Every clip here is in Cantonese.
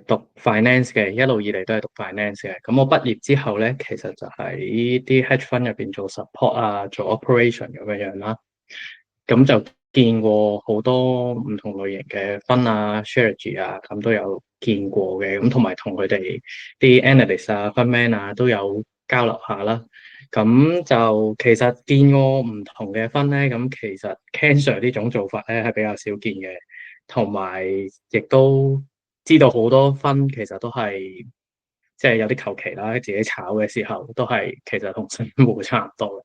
讀 finance 嘅，一路以嚟都係讀 finance 嘅。咁我畢業之後咧，其實就喺啲 hedge fund 入邊做 support 啊，做 operation 咁樣樣啦。咁就見過好多唔同類型嘅 fund 啊、strategy 啊，咁都有見過嘅。咁同埋同佢哋啲 analyst 啊、fund man 啊都有交流下啦。咁就其實見過唔同嘅 fund 咧，咁其實 Cancer 呢種做法咧係比較少見嘅。同埋亦都知道好多分其實都係即係有啲求其啦，自己炒嘅時候都係其實同散戶差唔多嘅。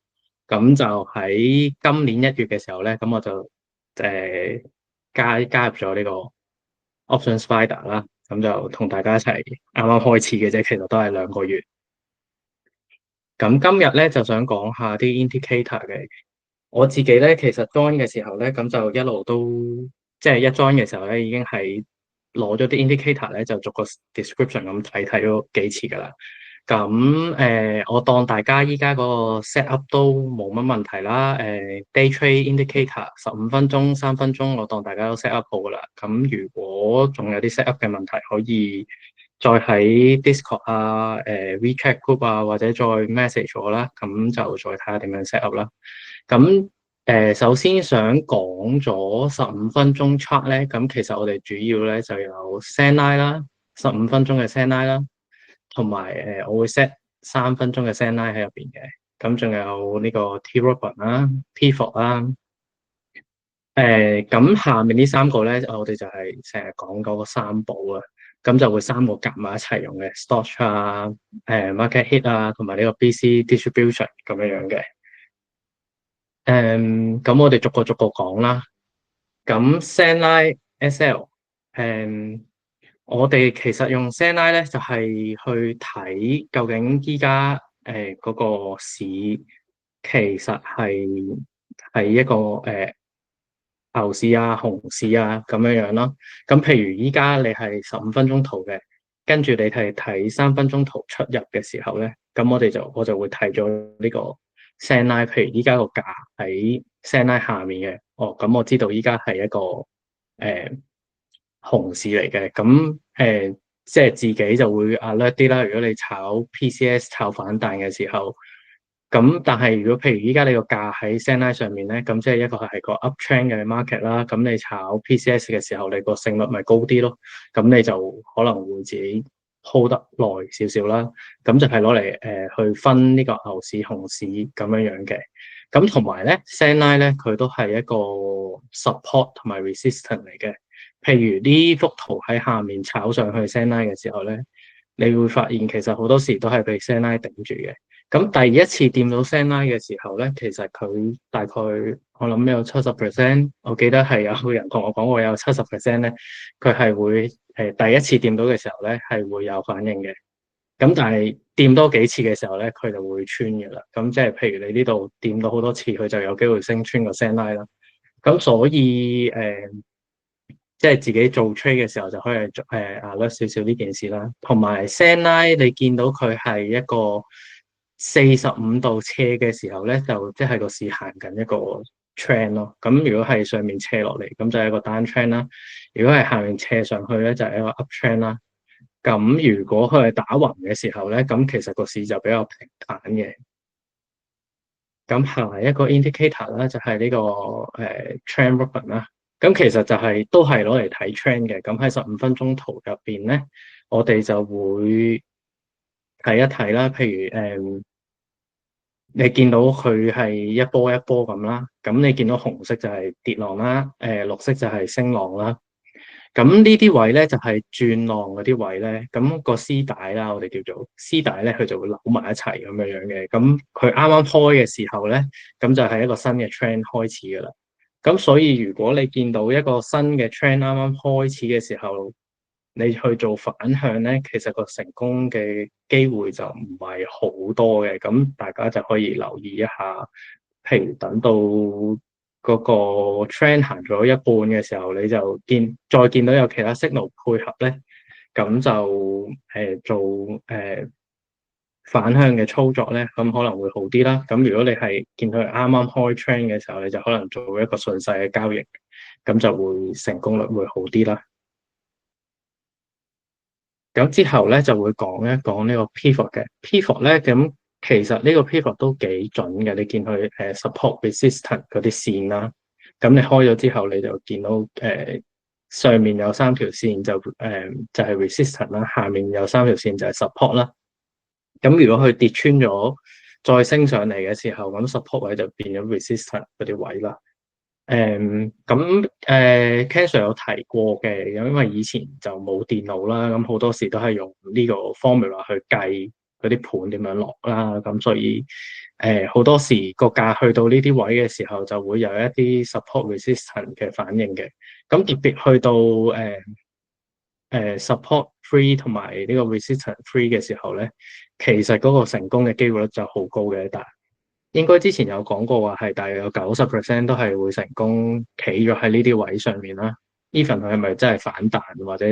咁就喺今年1月嘅時候咧，咁我就誒加入咗呢個 Option Spider 啦，咁就同大家一齊啱啱開始嘅啫，其實都係2個月。咁今日咧就想講下啲 indicator 嘅。我自己咧其實 join 嘅時候咧，咁就一路都即係一 join 嘅時候咧，已經係攞咗啲 indicator 咧，就逐個 description 咁睇咗幾次㗎啦。咁我當大家依家嗰個 set up 都冇乜問題啦。day trade indicator 15分鐘、3分鐘，我當大家都 set up 好㗎啦。咁如果仲有啲 set up 嘅問題，可以再喺 Discord 啊、WeChat group 啊，或者再 message 我啦。咁就再睇下點樣 set up 啦。咁首先想講咗15分鐘 chart 咧，咁其實我哋主要咧就有 send line 啦，15分鐘嘅 send line 啦，同埋我會 set 3分鐘嘅 send line 喺入邊嘅。咁仲有呢個 T Robin 啦、pivot 啦，咁下面呢3個咧，我哋就係成日講嗰個三寶啊，咁就會3個夾埋一齊用嘅 Stoch 啊、Market Hit 啊，同埋呢個 BC Distribution 咁樣樣嘅。咁我哋逐個逐個講啦。咁 send line SL，我哋其實用 send line 咧，就係去睇究竟依家嗰個市其實係一個牛市啊、熊市啊咁樣樣咯。咁譬如依家你係15分鐘圖嘅，跟住你係睇3分鐘圖出入嘅時候咧，咁我就會睇咗呢個 send line。譬如依家個價喺 send line 下面嘅，咁我知道依家係一個熊市嚟嘅。咁即係自己就會 alert 啲啦。如果你炒 PCS 炒反彈嘅時候，咁但係如果譬如依家你個價喺 send line 上面咧，咁即係一個係個 uptrend 嘅 market 啦。咁你炒 PCS 嘅時候，你個勝率咪高啲咯。咁你就可能會自己 hold 得耐少少啦。咁就係攞嚟去分呢個牛市熊市咁樣樣嘅。咁同埋咧 send line 咧，佢都係一個 support 同埋 resistance 嚟嘅。譬如呢幅圖喺下面炒上去 send line 嘅時候咧，你會發現其實好多時都係被 send line 頂住嘅。咁第一次掂到 send line 嘅時候咧，其實佢大概我諗有70%，我記得係有人同我講過有70%咧，佢係會第一次掂到嘅時候咧係會有反應嘅。咁但係掂多幾次嘅時候咧，佢就會穿嘅啦。咁即係譬如你呢度掂到好多次，佢就有機會升穿個 send line 啦。咁所以即係自己做 trade 嘅時候就可以alert 少少呢件事啦。同埋 send line 你見到佢係一個45度斜嘅時候咧，就即係個市行緊一個 trend 咯。咁如果係上面斜落嚟，咁就係一個 down trend 啦。如果係下面斜上去咧，就係一個 up trend 啦。咁如果佢係打橫嘅時候咧，咁其實個市就比較平坦嘅。咁下一個 indicator 咧就係呢個trend Robin 啦。咁其實就都係攞嚟睇 trend 嘅。咁喺15分鐘圖入邊咧，我哋就會睇一睇啦。譬如你見到佢係一波一波咁啦，咁你見到紅色就係跌浪啦，綠色就係升浪啦。咁呢啲位咧就係轉浪嗰啲位咧，咁個絲帶啦，我哋叫做絲帶咧，佢就會扭埋一齊咁樣樣嘅。咁佢啱啱開嘅時候咧，咁就係一個新嘅 trend 開始噶啦。咁所以如果你見到一個新嘅 trend 啱啱開始嘅時候，你去做反向咧，其實個成功嘅機會就唔係好多嘅。咁大家就可以留意一下，譬如等到嗰個 trend 行咗一半嘅時候，你就再見到有其他 signal 配合咧，咁就做反向嘅操作咧，咁可能會好啲啦。咁如果你係見佢啱啱開 trend 嘅時候，你就可能做一個順勢嘅交易，咁就會成功率會好啲啦。咁之後咧就會講一講呢個 pivot 嘅 pivot 咧，咁其實呢個 pivot 都幾準嘅。你見佢support resistant 嗰啲線啦，咁你開咗之後你就見到上面有三條線就係 resistant 啦，下面有三條線就係 support 啦。咁如果佢跌穿咗再升上嚟嘅時候，咁 support 位就變咗 resistant 嗰啲位啦。Ken Sir 有提過嘅，因為以前就冇電腦啦，咁好多時都係用呢個 formula 去計嗰啲盤點樣落啦，咁所以好多時個價去到呢啲位嘅時候，就會有一啲 support resistance 嘅反應嘅，咁特別去到support free 同埋呢個 resistance free 嘅時候咧，其實嗰個成功嘅機會率就好高嘅，但應該之前有講過話係大約有90%都係會成功企咗喺呢啲位上面啦。Even 佢係咪真係反彈或者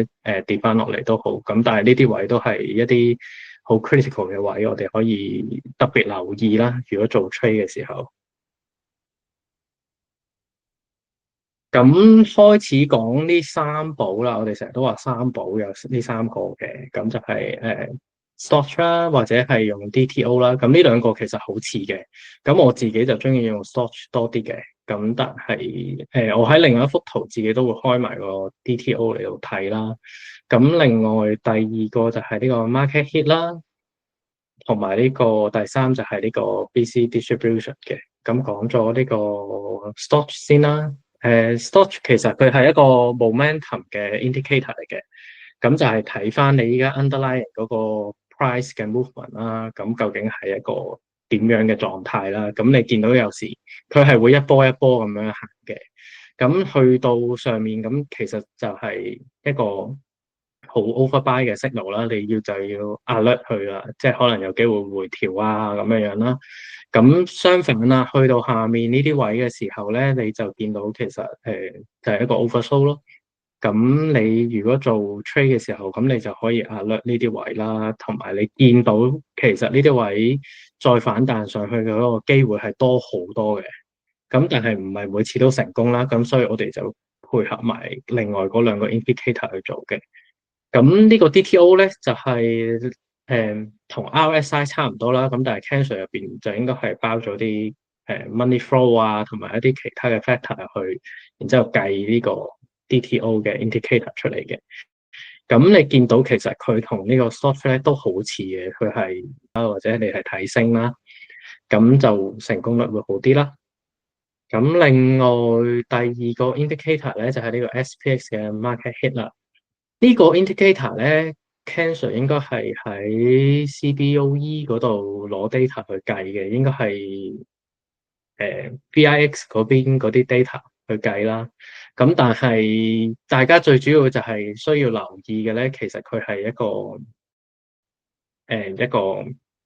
跌翻落嚟都好，咁但係呢啲位都係一啲好 critical 嘅位，我哋可以特別留意啦。如果做 trade 嘅時候，咁開始講呢三寶啦，我哋成日都話三寶有呢三個嘅，咁就係Storch 啦，或者係用 DTO 啦，咁呢兩個其實好似嘅，咁我自己就中意用 Storch 多啲嘅，咁但係我喺另外一幅圖自己都會開埋個 DTO 嚟度睇啦，咁另外第二個就係呢個 Market Hit 啦，同埋呢個第三就係呢個 BC Distribution 嘅，咁講咗呢個 Storch 先啦。Storch 其實佢係一個 momentum 嘅 indicator 嚟嘅，咁就係睇翻你依家 underlying 嗰個 price 嘅 movement 啦，咁究竟係一個點樣嘅狀態啦？咁你見到有時佢係會一波一波咁樣行嘅，咁去到上面咁其實就係一個好 overbuy 嘅 signal 啦，你就要 alert 佢啦，即係可能有機會回調啊咁樣樣啦。咁相反啦，去到下面呢啲位嘅時候咧，你就見到其實就係一個 oversold 咯。咁你如果做 trade 嘅時候，咁你就可以 alert 呢啲位啦，同埋你見到其實呢啲位再反彈上去嘅嗰個機會係多好多嘅。咁但係唔係每次都成功啦，咁所以我哋就配合埋另外嗰兩個 indicator 去做嘅。咁呢個 DTO 咧就係同 RSI 差唔多啦，咁但係 Cancer 入邊就應該係包咗啲money flow 啊，同埋一啲其他嘅 factor 去，然之後計呢個 DTO 嘅 indicator 出嚟嘅。咁你見到其實佢同呢個 software 咧都好似嘅，佢係或者你係睇升啦，咁就成功率會好啲啦。咁另外第二個 indicator 咧就係呢個 SPX 嘅 market hit 啦。呢個 indicator 咧，Cancer 應該係喺 CBOE 嗰度攞 data 去計嘅，應該係VIX 嗰邊嗰啲 data 去計啦。咁但係大家最主要就係需要留意嘅咧，其實佢係一個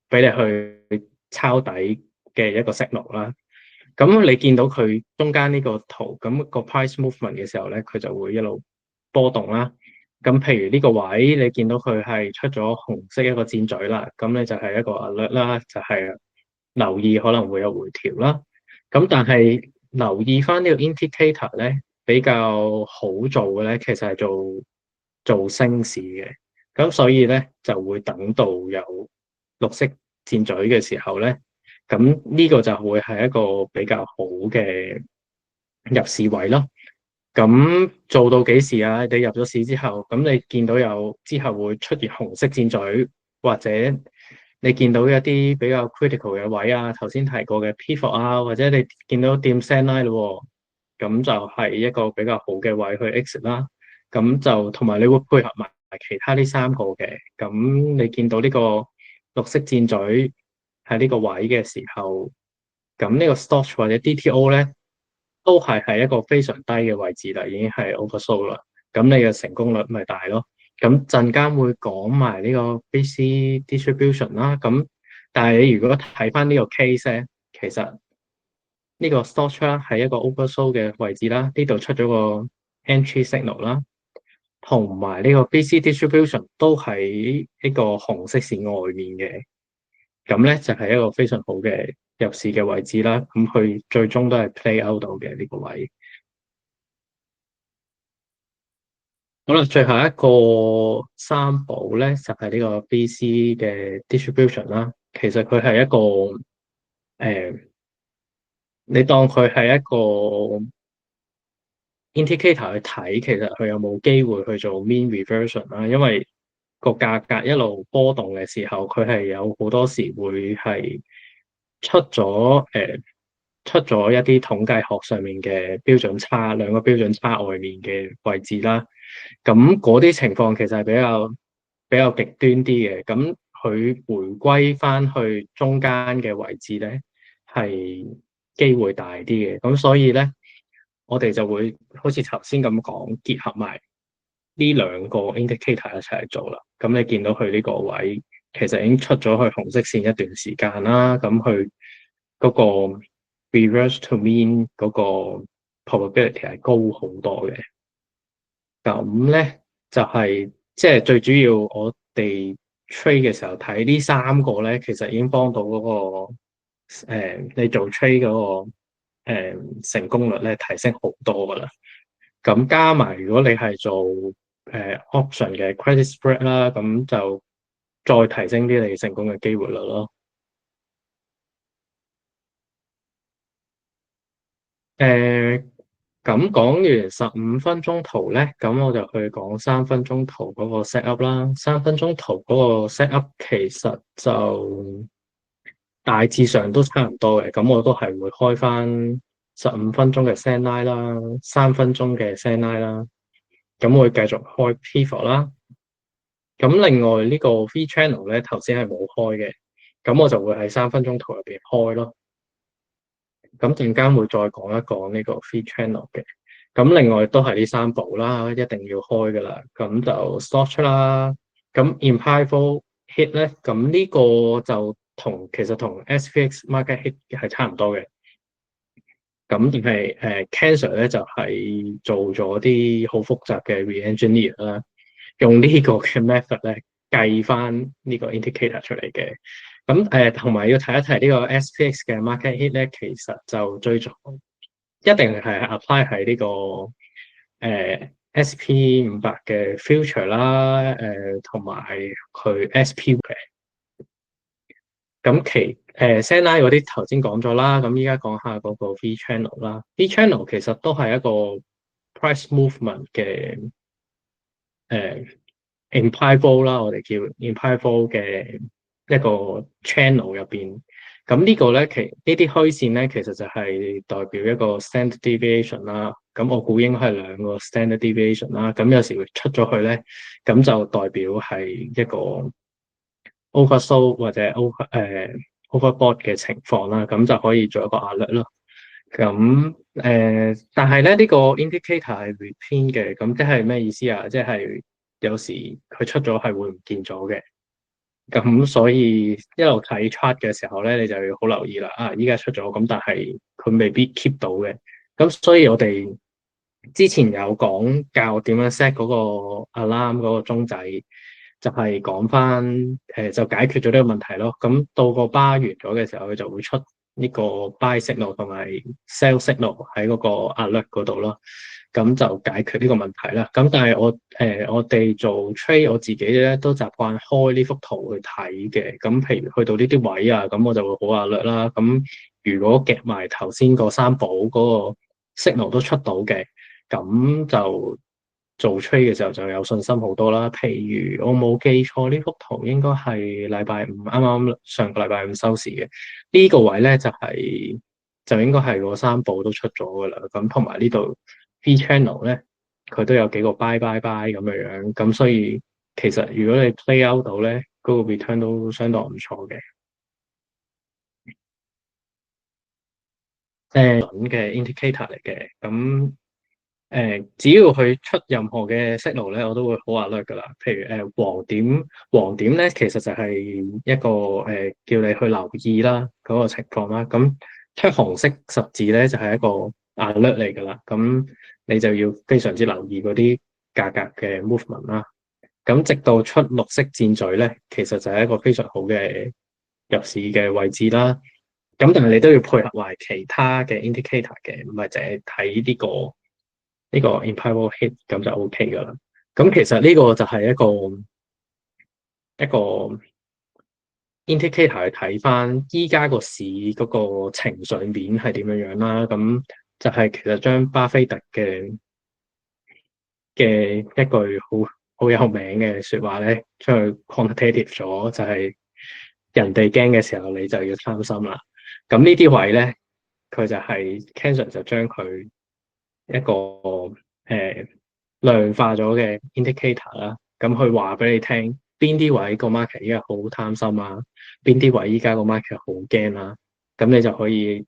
俾你去抄底嘅一個 signal 啦。咁你見到佢中間呢個圖，咁個 price movement 嘅時候咧，佢就會一路波動啦。咁譬如呢個位，你見到佢係出咗紅色一個箭嘴啦，咁咧就係一個 alert 啦，就係留意可能會有回調啦。咁但係留意翻呢個 indicator 咧，比較好做嘅咧，其實係做升市嘅。咁所以咧就會等到有綠色箭嘴嘅時候咧。咁呢個就會係一個比較好嘅入市位咯。咁做到幾時啊？你入咗市之後，咁你見到有之後會出現紅色箭嘴，或者你見到一啲比較 critical 嘅位啊，頭先提過嘅 pivot 啊，或者你見到掂 send line 咯，咁就係一個比較好嘅位去 exit 啦。咁就同埋你會配合埋其他呢三個嘅，咁你見到呢個綠色箭嘴喺呢個位嘅時候，咁呢個 Storch 或者 DTO 咧，都係喺一個非常低嘅位置啦，已經係 oversold 啦。咁你嘅成功率咪大咯？咁陣間會講埋呢個 BC distribution 啦。咁但係你如果睇翻呢個 case 咧，其實呢個 Storch 啦係一個 oversold 嘅位置啦，呢度出咗個 entry signal 啦。同埋呢個 BC distribution 都喺呢個紅色線外面嘅，咁咧就係一個非常好嘅入市嘅位置啦。咁佢最終都係 play out 到嘅呢個位。好啦，最後一個三寶咧就係呢個 BC 嘅 distribution 啦。其實佢係一個你當佢係一個 indicator 去睇，其實佢有冇機會去做 mean reversion 啦。因為個價格一路波動嘅時候，佢係有好多時會係出咗出咗一啲統計學上面嘅標準差，兩個標準差外面嘅位置啦。咁嗰啲情況其實係比較極端啲嘅。咁佢回歸翻去中間嘅位置咧，係機會大啲嘅。咁所以咧，我哋就會好似頭先咁講，結合埋呢兩個 indicator 一齊做啦。咁你見到佢呢個位其實已經出咗去紅色線一段時間啦。咁佢嗰個 reverse to mean 嗰個 probability 係高好多嘅。咁咧就係即係最主要，我哋 trade 嘅時候睇呢三個咧，其實已經幫到嗰個你做 trade 嗰個成功率咧提升好多噶啦。咁加埋如果你係做option 嘅 credit spread 啦，咁就再提升啲你成功嘅機會率咯。誒，咁講完15分鐘圖咧，咁我就去講3分鐘圖嗰個 set up 啦。3分鐘圖嗰個 set up 其實就大致上都差唔多嘅，咁我都係會開翻15分鐘嘅 send line 啦，3分鐘嘅 send line 啦，咁我會繼續開 pivot 啦。咁另外呢個 V channel 咧，頭先係冇開嘅，咁我就會喺3分鐘圖入邊開咯。咁陣間會再講一講呢個 free channel 嘅。咁另外都係呢三步啦，一定要開噶啦。咁就 stop 啦。咁 implied hit 咧，咁呢個就其實同 SPX market hit 係差唔多嘅。咁但係Cancer 咧就係做咗啲好複雜嘅 re-engineer 啦，用呢個嘅 method 咧計翻呢個 indicator 出嚟嘅。咁同埋要提一提呢個 SPX 嘅 market hit 咧，其實就最早一定係 apply 喺呢個SP500嘅 future 啦，同埋佢 SP 嘅。咁send line 嗰啲頭先講咗啦，咁依家講下嗰個 V channel 啦。V channel 其實都係一個 price movement 嘅implied vol 啦，我哋叫 implied vol 嘅一個 channel 入邊。咁呢個咧，呢啲虛線咧，其實就係代表一個 standard deviation 啦。咁我估應該係兩個 standard deviation 啦。咁有時會出咗去咧，咁就代表係一個 oversold 或者 overbought 嘅情況啦。咁就可以做一個壓力咯。咁但係咧呢個 indicator 係 reprint 嘅，咁即係咩意思啊？即係有時佢出咗係會唔見咗嘅。咁所以一路睇 chart 嘅時候咧，你就要好留意啦。啊，依家出咗，咁但係佢未必 keep 到嘅。咁所以我哋之前有講教點樣 set 嗰個 alarm 嗰個鐘仔，就係講翻就解決咗呢個問題咯。咁到個 bar 完咗嘅時候，佢就會出呢個 buy signal 同埋 sell signal 喺嗰個 alert 嗰度咯。咁就解決呢個問題啦。咁但係我哋做 trade 我自己咧都習慣開呢幅圖去睇嘅。咁譬如去到呢啲位啊，咁我就會好 alert啦。咁如果夾埋頭先個三寶嗰個 signal 都出到嘅，咁就做 trade 嘅時候就有信心好多啦。譬如我冇記錯，呢幅圖應該係禮拜五啱啱上個禮拜五收市嘅呢個位咧，就應該係個三寶都出咗噶啦。咁同埋呢度 V channel 咧，佢都有幾個 buy buy buy 咁樣樣。咁所以其實如果你 play out 到咧，嗰個 return 都相當唔錯嘅。準嘅 indicator 嚟嘅。咁只要佢出任何嘅 signal 咧，我都會好 alert 噶啦。譬如黃點咧，其實就係一個叫你去留意啦嗰個情況啦。咁出紅色十字咧，就係一個 alert 嚟噶啦。咁你就要非常之留意嗰啲價格嘅 movement 啦。咁直到出綠色箭嘴咧，其實就係一個非常好嘅入市嘅位置啦。咁但係你都要配合埋其他嘅 indicator 嘅，唔係淨係睇呢個 implied hit 咁就 OK 噶啦。咁其實呢個就係一個 indicator 去睇翻依家個市嗰個情緒面係點樣樣啦。咁就係其實將巴菲特嘅一句好有名嘅説話咧，將佢 quantitative 咗，就係人哋驚嘅時候，你就要貪心啦。咁呢啲位咧，佢就係 Canson 就將佢一個量化咗嘅 indicator 啦，咁佢話俾你聽邊啲位個 market 依家好貪心啊，邊啲位依家個 market 好驚啦，咁你就可以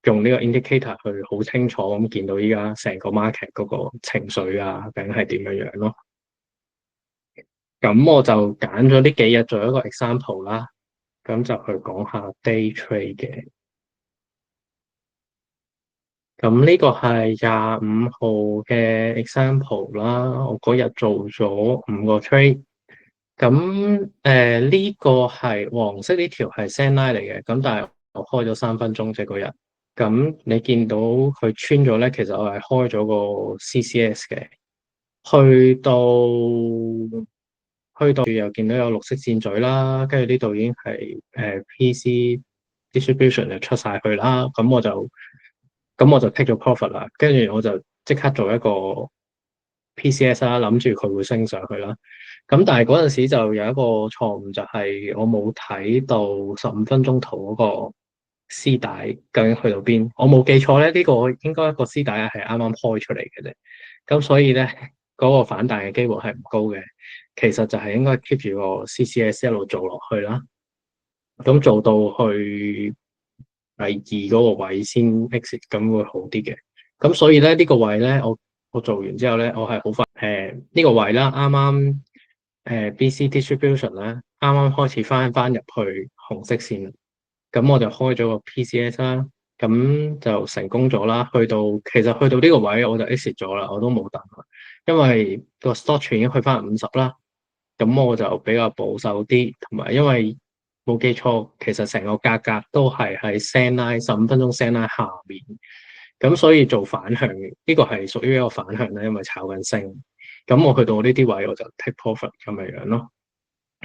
用呢個 indicator 去好清楚咁見到依家成個 market 嗰個情緒啊，究竟係點樣樣咯。咁我就揀咗呢幾日做一個 example 啦，咁就去講下 day trade 嘅。咁呢個係25號嘅 example 啦，我嗰日做咗5個 trade。咁呢個係黃色呢條係 send line 嚟嘅，咁但係我開咗3分鐘啫嗰日。咁你見到佢穿咗咧，其實我係開咗個 CCS 嘅，去到又見到有綠色箭嘴啦，跟住呢度已經係PC distribution 就出晒去啦，咁我就 take 咗 profit 啦，跟住我就即刻做一個 PCS 啦，諗住佢會升上去啦。咁但係嗰陣時就有一個錯誤，就係我冇睇到15分鐘圖嗰個絲帶究竟去到邊。我冇記錯咧，呢個應該一個絲帶係啱啱開出嚟嘅啫。咁所以咧，嗰個反彈嘅機會係唔高嘅。其實就係應該 keep 住個 CCS 一路做落去啦。咁做到去第二嗰個位先 exit，咁會好啲嘅。咁所以咧呢個位咧，我做完之後咧，我係好快呢個位啦，啱啱BC distribution 咧，啱啱開始翻入去紅色線，咁我就開咗個 PCS 啦，咁就成功咗啦。其實去到呢個位我就 exit 咗啦，我都冇等，因為個 stop 已經去翻50啦。咁我就比較保守啲，同埋因為冇記錯，其實成個價格都係喺 send line 15分鐘 send line 下面，咁所以做反向嘅，呢個係屬於一個反向咧，因為炒緊升。咁我去到呢啲位我就 take profit 咁嘅樣咯。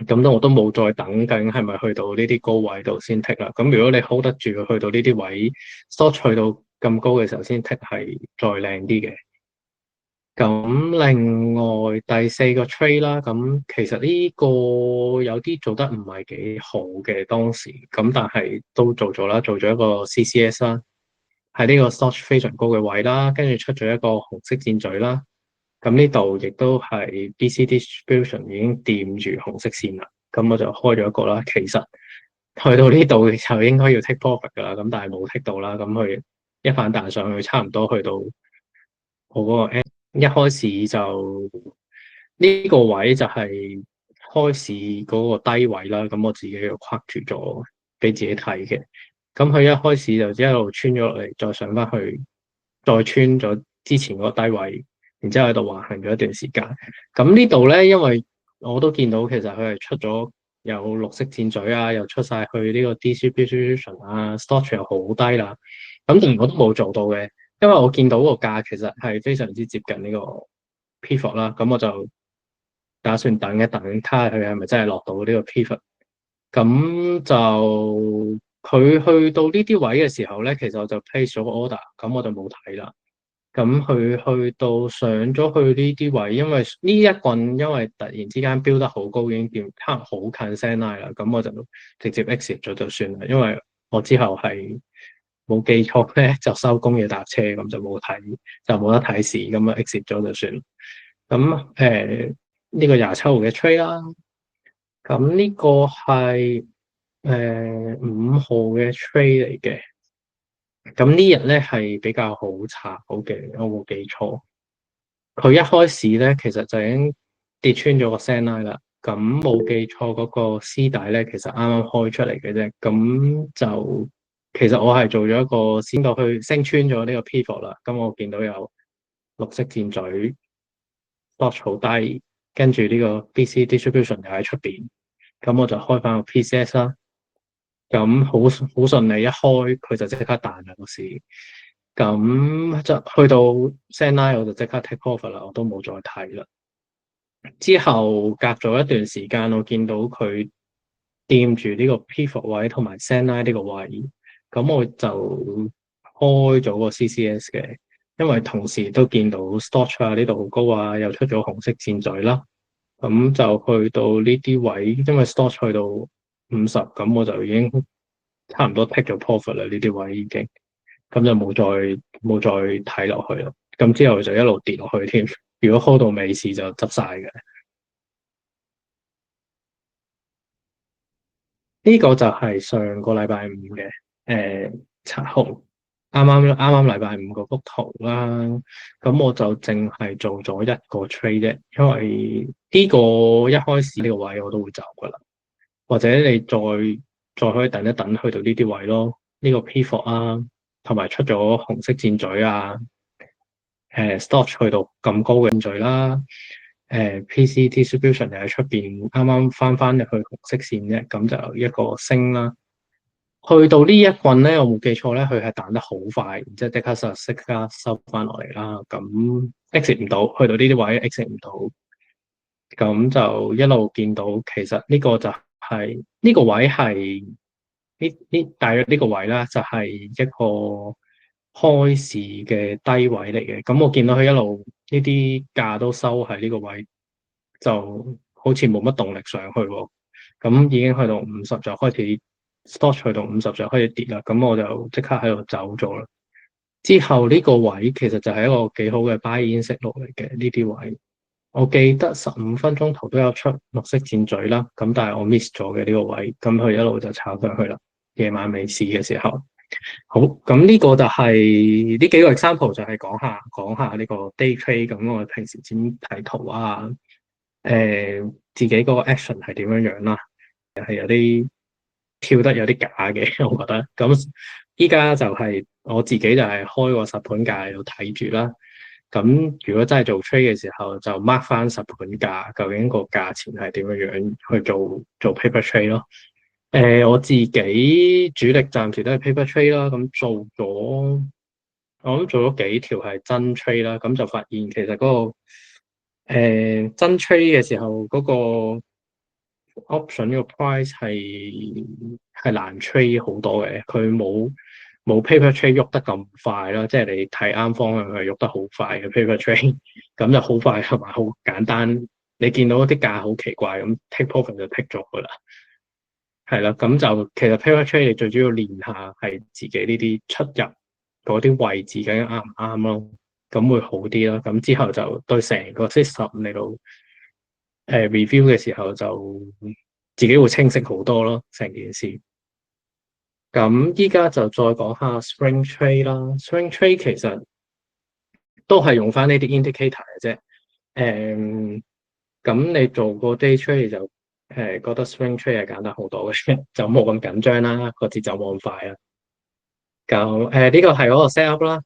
咁我都冇再等緊係咪去到呢啲高位度先 take 啦。咁如果你 hold 得住去到呢啲位，short 去到咁高嘅時候先 take 係再靚啲嘅。咁另外第四個 trade 啦，咁其實呢個有啲做得唔係幾好嘅當時，咁但係都做咗啦，做咗一個 CCS 啦，喺呢個 stock 非常高嘅位啦，跟住出咗一個紅色箭嘴啦，咁呢度亦都係 BC distribution 已經掂住紅色線啦，咁我就開咗一個啦。其實去到呢度就應該要 take profit 噶啦，咁但係冇 take 到啦，咁佢一反彈上去，差唔多去到我嗰個一開始就呢個位就係開市嗰個低位啦，咁我自己又框住咗俾自己睇嘅。咁佢一開始就一路穿咗落嚟，再上翻去，再穿咗之前嗰個低位，然之後喺度橫行咗一段時間。咁呢度咧，因為我都見到其實佢係出咗有綠色箭嘴啊，又出晒去呢個 distribution 啊，stop 又好低啦。咁但係我都冇做到嘅。因為我見到個價其實係非常之接近呢個 pivot 啦，咁我就打算等一等，睇下佢係咪真係落到呢個 pivot。咁就佢去到呢啲位嘅時候咧，其實我就 place 咗個 order，咁我就冇睇啦。咁佢去到上咗去呢啲位，因為呢一棍因為突然之間飆得好高，已經變差好近 send line 啦，咁我就直接 exit 咗就算啦，因為我之後係冇記錯咧，就收工要搭車，咁就冇睇，就冇得睇市，咁啊 exit 咗就算。咁呢個27號嘅 trade 啦，咁呢個係5號嘅 trade 嚟嘅。咁呢日咧係比較好炒嘅，我冇記錯。佢一開始咧其實就已經跌穿咗個 send line 啦。咁冇記錯嗰個絲帶咧，其實啱啱開出嚟嘅啫。咁就其實我係做咗一個先到去升穿咗呢個 pivot 啦。咁我見到有綠色箭嘴 stop 好低，跟住呢個 BC distribution 又喺出邊。咁我就開翻個 PCS 啦。咁好順利，一開佢就即刻彈啦個市。咁就去到 send line 我就即刻 take profit 啦，我都冇再睇啦。之後隔咗一段時間，我見到佢掂住呢個 pivot 位同埋 send line 呢個位，咁我就開咗個 CCS 嘅，因為同時都見到 Stoch 啊呢度好高啊，又出咗紅色箭嘴啦，咁就去到呢啲位，因為 Stoch 去到50，咁我就已經差唔多 take 咗 profit 啦，呢啲位已經，咁就冇再睇落去啦，咁之後就一路跌落去添，如果 hold 到尾市就執晒嘅。呢個就係上個禮拜五嘅7號，啱啱禮拜五嗰幅圖啦。咁我就淨係做咗一個 trade 啫，因為呢個一開始呢個位我都會走噶啦，或者你再可以等一等去到呢啲位咯。呢個 pivot 啊，同埋出咗紅色箭嘴啊，Stoch 去到咁高嘅箭嘴啦，PC distribution 又喺出邊啱啱翻入去紅色線啫，咁就一個升啦。去到呢一棍咧，我冇記錯咧，佢係彈得好快，然之後即刻收翻落嚟啦。咁 exit 唔到，去到呢啲位 exit 唔到，咁就一路見到其實呢個就係、呢個位係大約呢個位啦，就係一個開市嘅低位嚟嘅。咁我見到佢一路呢啲價都收喺呢個位，就好似冇乜動力上去喎。咁已經去到50就開始 Stoch 去到50就開始跌啦。咁我就即刻喺度走咗啦。之後呢個位其實就係一個幾好嘅 buy in 息路嚟嘅呢啲位。我記得15分鐘圖都有出綠色箭嘴啦，咁但係我 miss 咗嘅呢個位，咁佢一路就炒上去啦。夜晚美市嘅時候，好，咁呢個就係、呢幾個 example 就係講下呢個 day trade 咁，我平時點睇圖啊，自己嗰個 action 係點樣樣啦，係有啲跳得有啲假嘅，我覺得。咁依家就係、我自己就係開個實盤價喺度睇住啦。咁如果真係做 trade 嘅時候，就 mark 翻實盤價，究竟個價錢係點樣樣去做 paper trade 咯。我自己主力暫時都係 paper trade 啦。咁我諗做咗幾條係真 trade 啦。咁就發現其實嗰、個真 trade 嘅時候嗰、個 option 呢個 price 係難 trade 好多嘅，佢冇 paper trade 喐得咁快啦，即係你睇啱方向佢喐得好快嘅 paper trade，咁就好快同埋好簡單。你見到啲價好奇怪咁 take profit 就 take 咗佢啦，係啦，咁就其實 paper trade 你最主要練下係自己呢啲出入嗰啲位置究竟啱唔啱咯，咁會好啲啦。咁之後就對成個 system 嚟到。review 嘅時候就自己會清晰好多咯，成件事。咁依家就再講下 swing trade 啦。swing trade 其實都係用翻呢啲 indicator 嘅啫。咁你做個 day trade 就覺得 swing trade 係簡單好多嘅，就冇咁緊張啦，個節奏冇咁快啦。咁呢個係嗰個 set up 啦，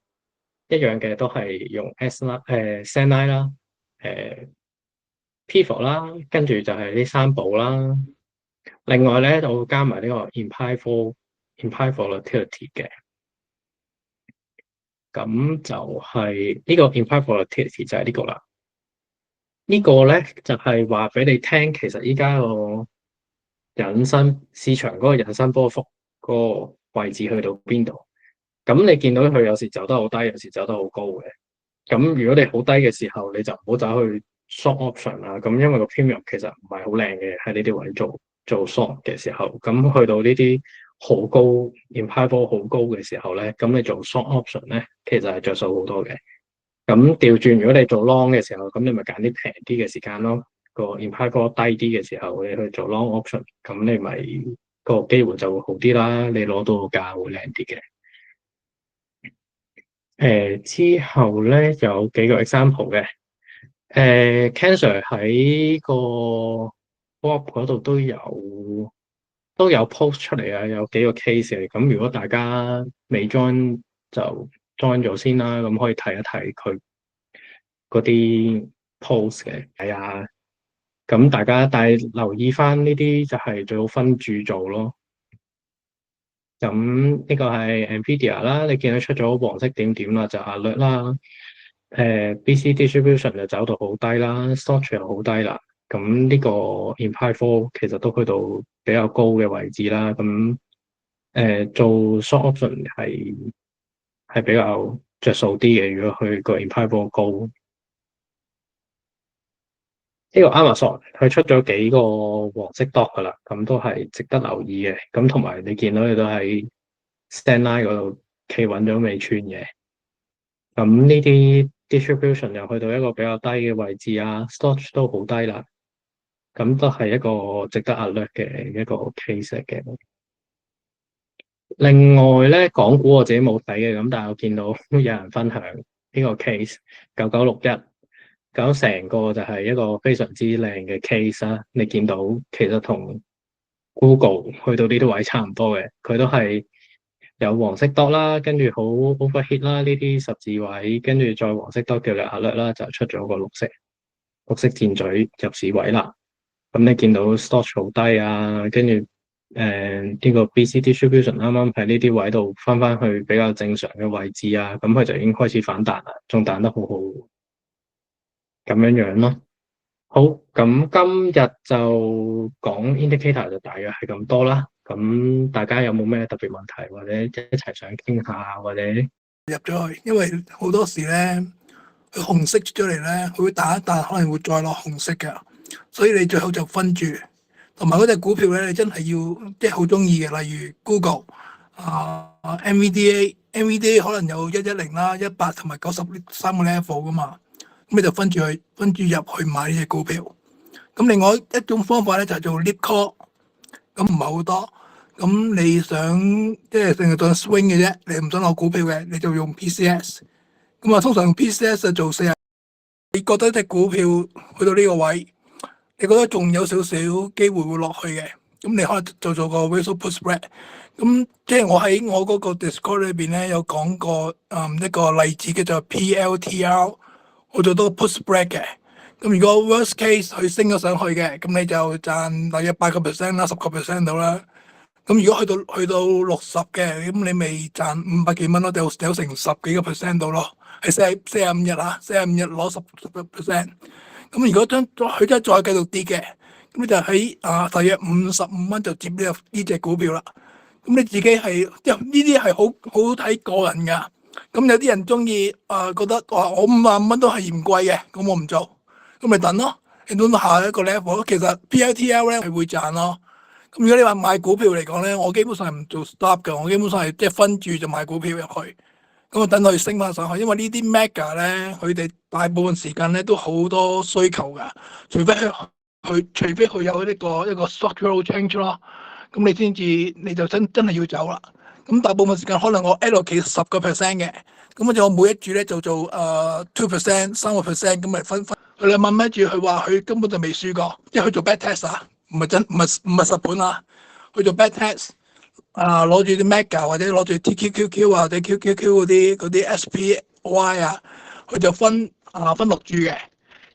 一樣嘅都係用 S 啦，send line 啦，pivot 啦，跟住就係呢三步啦。另外咧，我會加埋呢個 implied volatility 嘅，咁就係呢個 implied volatility 就係呢個啦。呢個咧就係話俾你聽，其實依家個引伸市場嗰個引伸波幅嗰個位置去到邊度？咁你見到佢有時走得好低，有時走得好高嘅。咁如果你好低嘅時候，你就唔好走去 short option 啦。咁因為個 premium 其實唔係好靚嘅，喺呢啲位做 short 嘅時候，咁去到呢啲好高 implied vol 好高嘅時候咧，咁你做 short option 咧，其實係着數好多嘅。咁調轉，如果你做 long 嘅時候，咁你咪揀啲平啲嘅時間咯。個 implied vol 低啲嘅時候，你去做 long option，咁你咪個機會就會好啲啦。你攞到個價會靚啲嘅。之後咧有幾個 example 嘅。Ken Sir 喺個 blog 嗰度都有 post 出嚟啊，有幾個 case 嘅。咁如果大家未 join 就 join 咗先啦，咁可以睇一睇佢嗰啲 post 嘅。係啊，咁大家但係留意翻呢啲就係最好分住做咯。咁呢個係 Nvidia 啦，你見到出咗黃色點點啦，就 alert 啦。BC distribution 就走到好低啦，storage 又好低啦。咁呢個 implied fall 其實都去到比較高嘅位置啦。咁做 short option 係比較着數啲嘅。如果佢個 implied fall 高，呢個 Amazon 佢出咗幾個黃色 dot 噶啦，咁都係值得留意嘅。咁同埋你見到佢都喺 stand line 嗰度企穩咗未穿嘅。咁呢啲 distribution 又去到一個比較低嘅位置啊，storage 都好低啦。咁都係一個值得 alert 嘅一個 case 嚟嘅。另外咧，港股我自己冇睇嘅，咁但係我見到有人分享呢個 case 9961，咁成個就係一個非常之靚嘅 case 啦。你見到其實同 Google 去到呢啲位差唔多嘅，佢都係有黃色 dot 啦，跟住好 overheat 啦，呢啲十字位，跟住再黃色 dot 叫你 alert 啦，就出咗個綠色箭嘴入市位啦。咁你見到 storage 好低啊，跟住呢個 BC distribution 啱啱喺呢啲位度翻去比較正常嘅位置啊，咁佢就已經開始反彈啦，仲彈得好好，咁樣樣咯。好，咁今日就講 indicator 就大約係咁多啦。咁大家有冇咩特別問題，或者一齊想傾下，或者入咗去，因為好多時咧，佢紅色出咗嚟咧，佢會彈一彈，可能會再落紅色嘅，所以你最好就分住。同埋嗰隻股票咧，你真係要即係好中意嘅，例如 Google NVDA 可能有110啦、100同埋93個 level 噶嘛，咁你就分住入去買呢隻股票。咁另外一種方法咧就係做 leap call，咁唔係好多。咁你想即係淨係當 swing 嘅啫，你唔想攞股票嘅，你就用 PCS。咁啊，通常用 PCS 就做40。你覺得隻股票去到呢個位，你覺得仲有少少機會會落去嘅，咁你可能就做個 ratio put spread。咁即係我喺我嗰個 Discord 裏邊咧有講過一個例子嘅就係 PLTR，我做到個 put spread 嘅。咁如果 worst case 佢升咗上去嘅，咁你就賺大約8% 啦，10% 到啦。咁如果去到60嘅，咁你咪賺500幾蚊咯，有成10幾個 percent 到咯，係45日啊，45日攞10%。咁如果佢真係再繼續跌嘅，咁你就喺大約55蚊就接呢隻股票啦。咁你自己係即係呢啲係好睇個人㗎。咁有啲人中意覺得話我50蚊都係嫌貴嘅，咁我唔做，咁咪等咯。你等到下一個 level，其實 PLTL 咧係會賺咯。咁如果你話買股票嚟講咧，我基本上係唔做 stop 嘅，我基本上係即係分住就買股票入去，咁啊等佢升翻上去。因為呢啲 mega 咧，佢哋大部分時間咧都好多需求噶，除非佢有呢一個 structural change 咯，咁你就真係要走啦。咁大部分時間可能我 allocate 10% 嘅，咁我每一注咧就做2%、3%咁咪分。佢哋問咩住？佢話佢根本就未輸過，即係佢做 back test 啊。唔係實盤啊，去做 back test 攞住啲 mega 或者攞住 TQQQ 或者 QQQ 嗰啲 SPY 啊，佢就分6注嘅。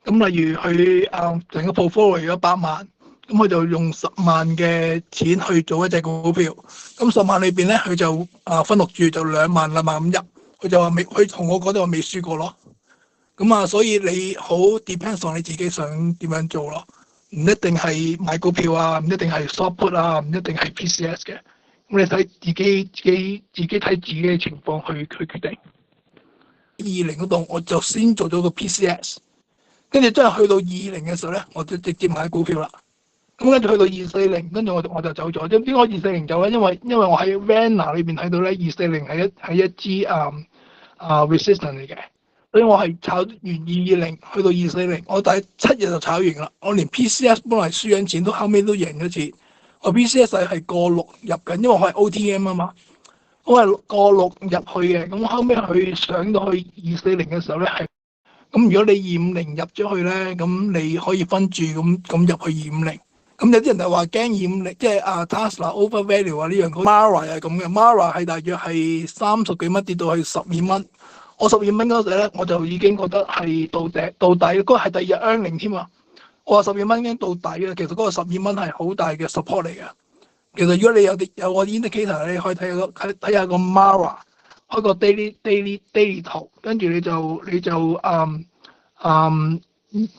咁例如佢成個 portfolio 有100萬，咁佢就用10萬嘅錢去做一隻股票。咁10萬裏邊咧，佢就分6注，就2萬5入。佢就話佢同我講就話未輸過咯。咁所以你好 depends on 你自己想點樣做咯。唔一定係買股票啊，唔一定係 short put 啊，唔一定係 PCS 嘅。咁你睇自己睇自己嘅情況去決定。20嗰度我就先做咗個 PCS，跟住真係去到20嘅時候咧，我就直接買股票啦。咁跟住去到240，跟住我就走咗。點解240走咧？因為我喺 Vanna 裏邊睇到咧，240係一支resistance 嚟嘅。所以我係炒完220去到240，我第7日就炒完啦。我連 PCS 本來輸緊錢，都後尾都贏咗錢。我 PCS 係過6入緊，因為我係 OTM 啊嘛，我係過6入去嘅。咁後尾佢上到去240嘅時候咧，係咁。如果你250入咗去咧，咁你可以分住咁入去250。咁有啲人就話驚250，即係Tesla overvalue 啊呢樣。Mara 係咁嘅，Mara 係大約係30幾蚊跌到去12蚊。我12蚊嗰時咧，我就已經覺得係到底，嗰個係第二日 earning 添啊！我話12蚊已經到底啦。其實嗰個12蚊係好大嘅 support 嚟嘅。其實如果你有個 indicator，你可以睇下個 Mara，開個 daily 圖，跟住你就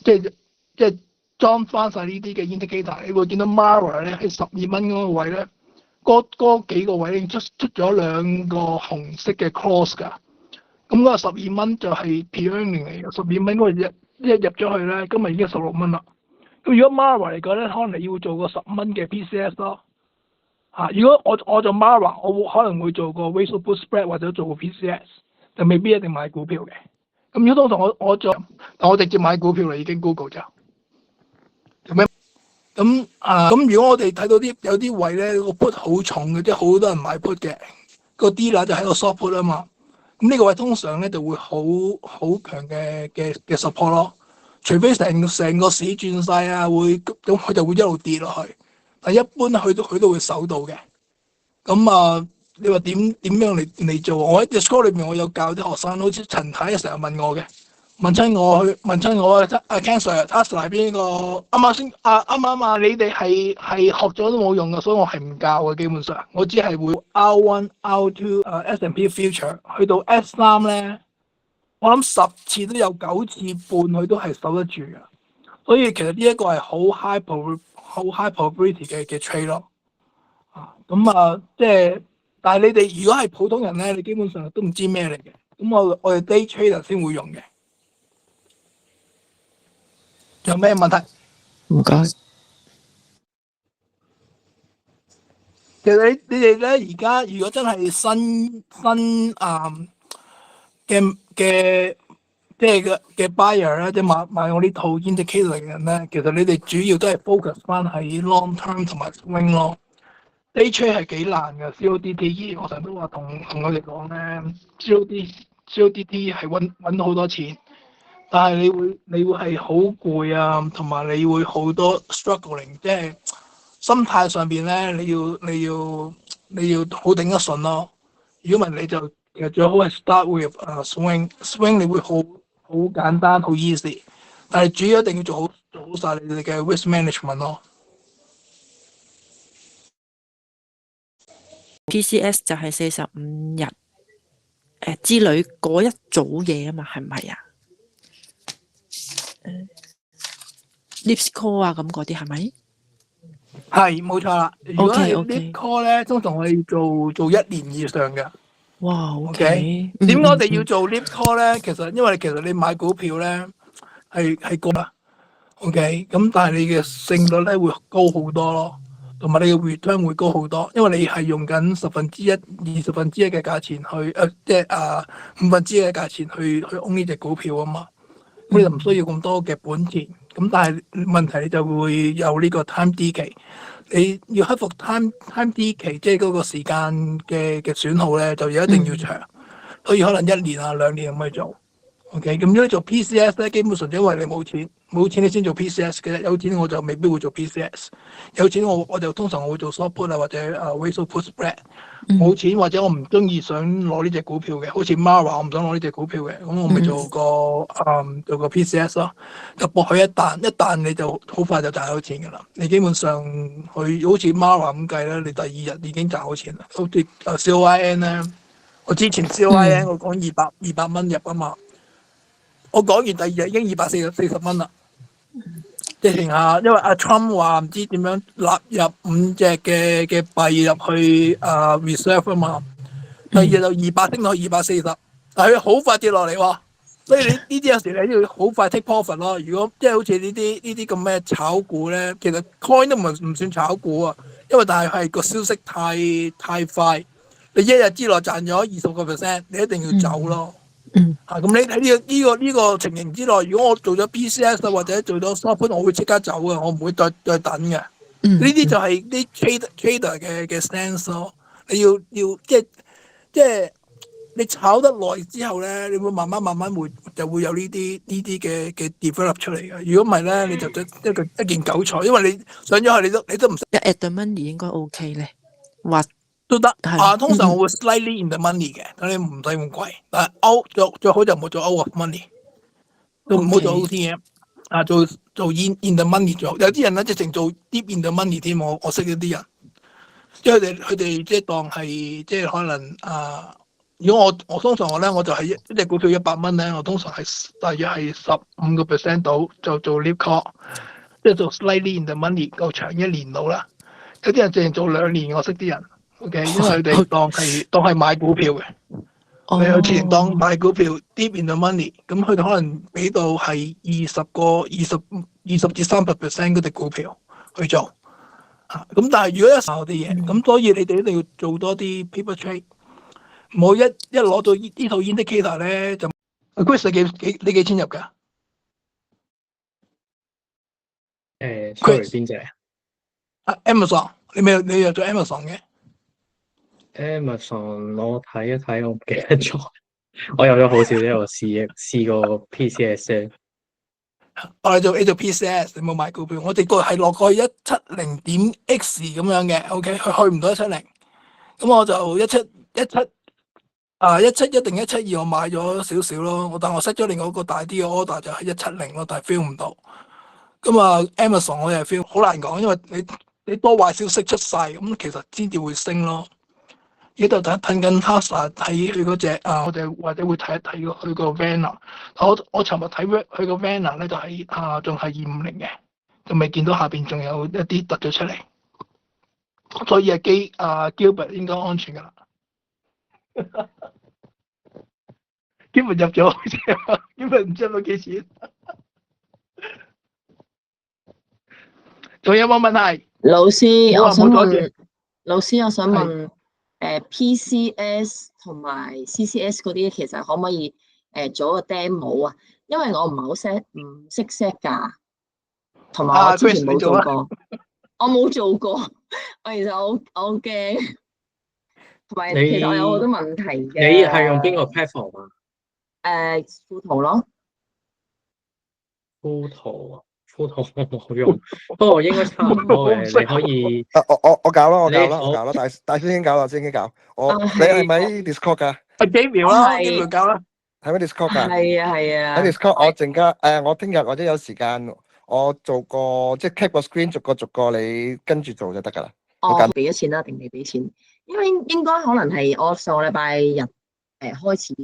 即係裝翻晒呢啲嘅 indicator，你會見到 Mara 咧喺12蚊嗰個位咧，嗰幾個位已經出咗兩個紅色嘅 cross 㗎。咁嗰個12蚊就係 pre-earning 嚟嘅，12蚊嗰個一入咗去咧，今日已經16蚊啦。咁如果 Mara 嚟講咧，可能你要做個10蚊嘅 PCS 咯。如果我做 Mara，我可能會做個 ratio put spread 或者做個 PCS， 就未必一定買股票嘅。咁如果通常我做，但我直接買股票啦，已經 Google 咗。咁如果我哋睇到有啲位咧，個 put 好重嘅，即係好多人買 put 嘅，個 dealer 就喺個 short put 啊嘛。咁呢個位通常咧就會好強嘅 support 咯。除非成個市轉晒啊，咁佢就會一路跌落去。但一般佢都會守到嘅。咁你話點樣嚟做？我喺 Discord 裏面我有教啲學生，好似陳太成日問我嘅。問親我阿 Ken Sir，Tesla 邊個啱啱你哋係學咗都冇用嘅，所以我係唔教嘅。基本上我只係會 R1、R2 S&P Future 去到 S3咧，我諗10次都有9次半佢都係守得住嘅。所以其實呢一個係好 high probability 嘅 trade 咯。即係但係你哋如果係普通人咧，你基本上都唔知咩嚟嘅。咁我哋 day trader 先會用嘅。有咩問題？唔該。其實你哋咧而家如果真係新嘅即係嘅 buyer 咧，即係買我呢套 indicator 嘅人咧，其實你哋主要都係 focus 翻喺 long term 同埋 swing 咯。day trade 係幾難嘅 ，CODT 我成日都話同我哋講咧 ，CODT 係揾好多錢。但係你會係好攰啊，同埋你會好多 struggling， 即係心態上邊咧，你要好頂得順咯。如果唔係你就其實最好係 start with swing 你會好簡單好 easy， 但係主要一定要做好晒你哋嘅 risk management 咯。PCS 就係45日之類嗰一組嘢啊嘛，係唔係啊？Lips call 啊，咁嗰啲係咪？係冇錯啦。如果係 OK call 咧，通常我哋做1年以上嘅。哇 OK，點解我哋要做 lip call 咧？因為你買股票咧係高啦。OK，咁但係你嘅勝率咧會高好多咯，同埋你嘅 return 會高好多，因為你係用緊1/10、20/10嘅價錢去即係1/5嘅價錢去 own 呢隻股票啊嘛。咁你就唔需要咁多嘅本錢，咁但係問題你就會有呢個 time decay，你要克服 time decay，即係嗰個時間嘅損耗咧，就一定要長，所以可能1年啊2年咁去做。OK， 咁如果你做 PCS 咧，基本上因為你冇錢你先做 PCS 嘅，有錢我就未必會做 PCS， 有錢我就通常我會做 short put 啊或者ratio put spread。冇錢或者我唔中意想攞呢隻股票嘅，好似 Mara 我唔想攞呢隻股票嘅，咁我咪做個 PCS 咯，就搏佢一彈你就好快就賺到錢㗎啦。你基本上佢好似 Mara 咁計咧，你第2日已經賺到錢啦。好似COIN 咧，我之前 COIN 我講200蚊入啊嘛，我講完第2日已經240蚊啦。直情下，因為阿 Trump 話唔知點樣納入5隻嘅幣入去reserve 啊嘛，第2日就200升到240，但係佢好快跌落嚟喎，所以你呢啲有時你要好快 take profit 咯。如果即係好似呢啲咁嘅炒股咧，其實 coin 都唔算炒股啊，因為但係個消息太快，你1日之內賺咗20%，你一定要走咯。咁你喺呢個情形之內，如果我做咗 PCS 或者做咗 short put， 我會即刻走嘅，我唔會再等嘅。呢啲就係啲 trader 嘅 stance 咯。你要即係你炒得耐之後咧，你會慢慢就會有呢啲嘅 develop 出嚟嘅。如果唔係咧，你就一件韭菜，因為你上咗去你都唔識。at the money 應該 OK 咧，或都得通常我會 slightly in the money 嘅，等你唔使咁貴。但係最好就唔好做 out of money， 都唔好做 OTM 做 in the money 做。有啲人咧直情做 deep in the money 添，我識咗啲人，因為佢哋即係當係即係可能如果我通常我就係一隻股票100蚊咧，我通常係大約係15% 到就做 leap call，即係做 slightly in the money，夠長1年到啦。有啲人淨係做2年，我識啲人 ，OK，因為佢哋當係買股票嘅。哦，你有錢當買股票 deep in the money，咁佢哋可能俾到係20至30% 嗰隻股票去做。咁但係如果一炒啲嘢，咁所以你哋一定要做多啲 paper trade，唔好一攞到呢套 indicator 咧就。Chris 你幾錢入㗎？sorry 邊隻？Amazon，你有做 Amazon 嘅？Amazon 我睇一睇，我唔記得咗。我有咗好少啫，我試過 PCS 啫。我哋做 PCS，你冇買股票，我哋個係落過去170.X 咁樣嘅 ，OK，佢去唔到170，咁我就171定172，我買咗少少咯。但我 set 咗另外一個大啲嘅 order 就係170咯，但係 feel 唔到。咁啊 Amazon 我又 feel 好難講，因為你多壞消息出晒，咁其實先至會升咯。而家就睇緊 Tesla 睇佢嗰隻我哋或者會睇一睇佢個 Vanna。我尋日睇佢個 Vanna 咧就係仲係250嘅，就未見到下邊仲有一啲突咗出嚟，所以Gilbert 應該安全㗎啦。Gilbert 入咗，Gilbert 唔知入咗幾錢。仲有冇問題？老師，我想多謝問，老師，我想問，PCS 同埋 CCS 嗰啲，其實可唔可以做個 demo 啊？因為我唔識 set 價，同埋我之前冇做過，我冇做過，我其實我好驚，同埋其實我有好多問題嘅。你係用邊個 platform 啊？富途咯。富途啊，富途我冇用，不過應該差唔多嘅。你可以我搞啦，大師兄搞啦，師兄搞。你係咪 Discord 㗎？幾秒啦，幾秒搞啦。係咪 Discord 㗎？係啊。喺 Discord，我陣間我聽日或者有時間，我做個即係 cap 個 screen，逐個你跟住做就得㗎啦。我俾咗錢啦，定未俾錢？因為應該可能係我上個禮拜日開始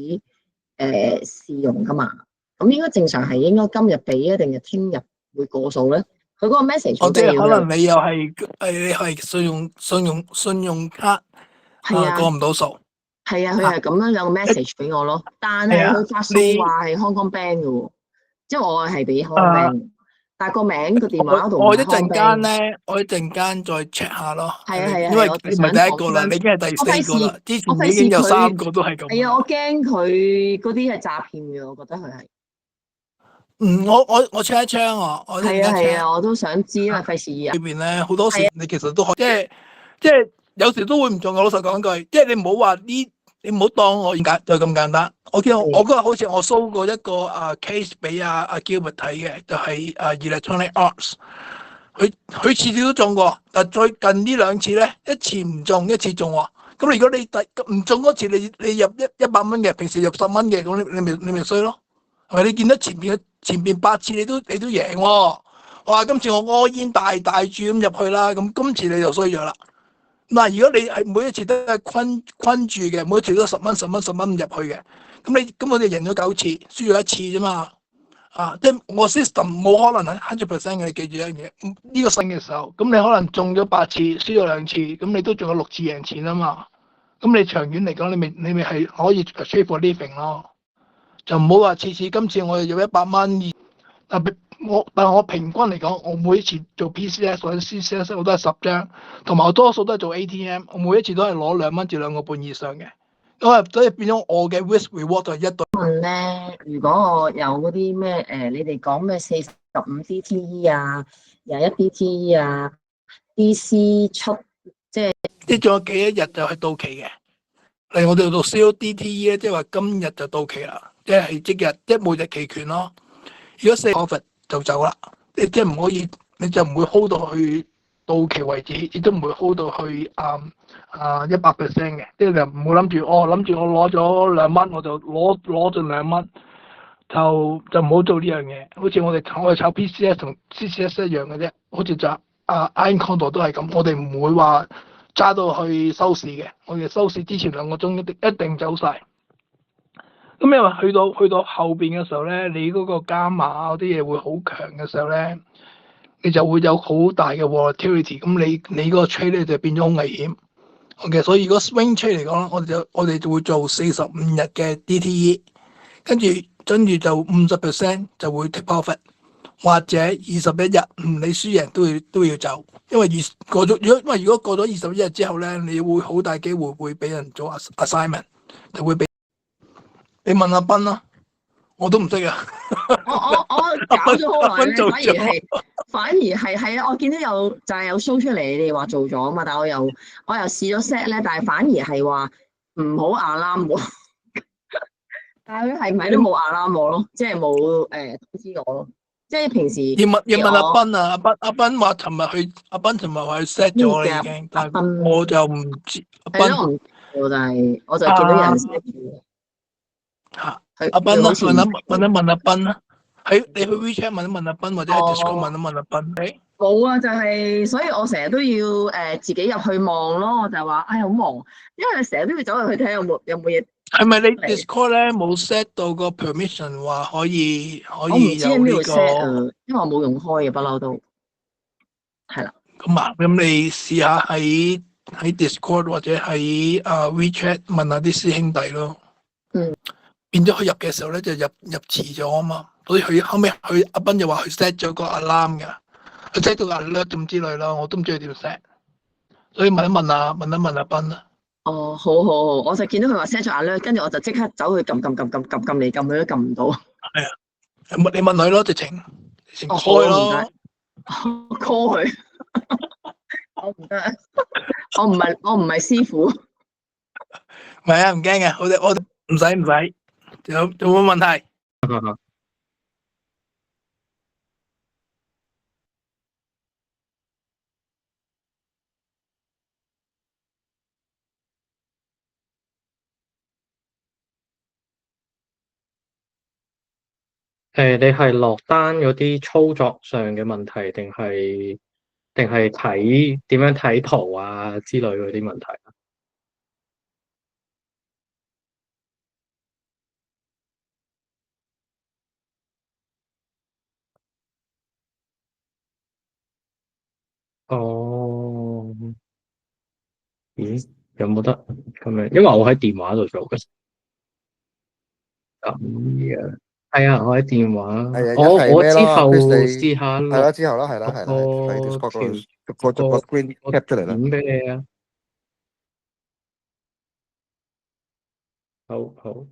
試用㗎嘛。咁應該正常係應該今日俾啊，定係聽日會過數咧？佢嗰個 message 即係可能你又係信用卡過唔到數。係啊，佢係咁樣有個 message 俾我咯。但係佢發數話係 Hong Kong Bank 嘅喎，即係我係俾 Hong Kong Bank，但係個名個電話度我一陣間再 check 下咯。係啊，因為你唔係第一個啦，你已經係第4個啦。之前已經有3個都係咁。係啊，我驚佢嗰啲係詐騙嘅，我覺得佢係。我 check 一 check 我係啊，我都想知，因為費事啊。裏邊咧好多時你其實都可以，即係有時都會唔中嘅。老實講句，即係你唔好話你唔好當我就咁簡單。我嗰日好似我 show 過一個case 俾阿 Gilbert 睇嘅，就係Electronic Arts，佢次次都中過，但最近呢2次咧，一次唔中，一次中喎。咁如果你唔中嗰次，你入100蚊嘅，平時入10蚊嘅，咁你咪衰咯。係咪？你見到前邊8次你都贏喎，我話今次我all in大注咁入去啦，咁今次你就衰咗啦。嗱，如果你係每一次都係困住嘅，每一次都10蚊入去嘅，咁我哋贏咗9次，輸咗1次啫嘛。即係我 system 冇可能係100% 嘅，你記住一樣嘢。呢個升嘅時候，咁你可能中咗8次，輸咗2次，咁你都仲有6次贏錢啊嘛。咁你長遠嚟講，你咪係可以 trade for living 咯。就唔好話次今次我又要100蚊，但係我平均嚟講，我每一次做 PCS 或者 CCS 我都係10張，同埋我多數都係做 ATM， 我每一次都係攞2蚊至2個半以上嘅，所以變咗我嘅 risk reward 就係1對。問咧，如果我有嗰啲咩你哋講咩45 DTE 啊、21 DTE 啊、DC 出即係仲有幾一日就係到期嘅。例如我哋做 CODTE 咧，即係話今日就到期啦，即係即日即係每日期權咯。如果4 profit 就走啦，即係唔可以，你就唔會 hold 到去到期為止，亦都唔會 hold 到去100% 嘅，即係你唔好諗住我攞咗2蚊，我就攞盡2蚊，就唔好做呢樣嘢。好似我哋炒 PCS 同 CCS 一樣嘅啫，好似就Iron Condor 都係咁，我哋唔會話揸到去收市嘅。我哋收市之前2個鐘一定走晒。咁因為去到後邊嘅時候咧，你嗰個加碼嗰啲嘢會好強嘅時候咧，你就會有好大嘅 volatility。咁你嗰個 trade 咧就變咗好危險。OK，所以如果 swing trade 嚟講，我哋就會做45日嘅 DTE，跟住就50% 就會 take profit，或者21日唔理輸贏都要走，因為如果過咗21日之後咧，你會好大機會會俾人做 assignment， 就會俾你問阿斌啦，我都唔識啊。我搞咗好耐咧，做反而係啊！我見到就係有 show 出嚟，你哋話做咗啊嘛，但係我又試咗 set 咧，但係反而係話唔好 alarm 喎。但係佢係咪都冇 alarm 我咯？即係冇通知我咯。即係平時要問阿斌啊，阿斌話阿斌尋日話佢 set 咗啦已經，但係我就唔知阿斌係咯，我唔知喎，但係我就見到有人 set 住。嚇佢阿斌啦，好似問阿斌啦，你去 WeChat 問阿斌，或者喺 Discord 問阿斌。冇啊，就係，所以我成日都要自己入去望咯。我就話好忙，因為成日都要走入去睇有冇嘢。係咪你 Discord 咧冇 set 到個 permission 話可以我唔知喺邊度有呢 set 啊，個？因為我冇用開嘅，不嬲都係啦。咁你試下喺 Discord 或者喺WeChat 問下啲師兄弟咯。嗯。變咗佢入嘅時候咧就入遲咗啊嘛，所以佢後尾阿斌就話佢 set 咗個 alarm 㗎，佢 set 到 alert 咁之類咯，我都唔知佢點 set，所以問一問阿斌啦。哦，好，我就見到佢話 set 咗 alert，跟住我就即刻走去撳嚟撳去都撳唔到。係啊，你問佢咯，直情好開啊，唔該咯。call 佢，我唔得，我唔係師傅。唔係啊，唔驚嘅，我哋唔使，有冇問題？你係落單嗰啲操作上嘅問題，定係睇點樣睇圖啊之類嗰啲問題啊？哦，咦，有冇得咁樣？因為我喺電話度做嘅。咁樣係啊，我喺電話。係啊，我一係咩咯之後？Chris 你試下係啦，之後啦，係啦，錄喺個 Discord 條嗰度逐個 screen 個 cap 出嚟啦。片俾你啊。好。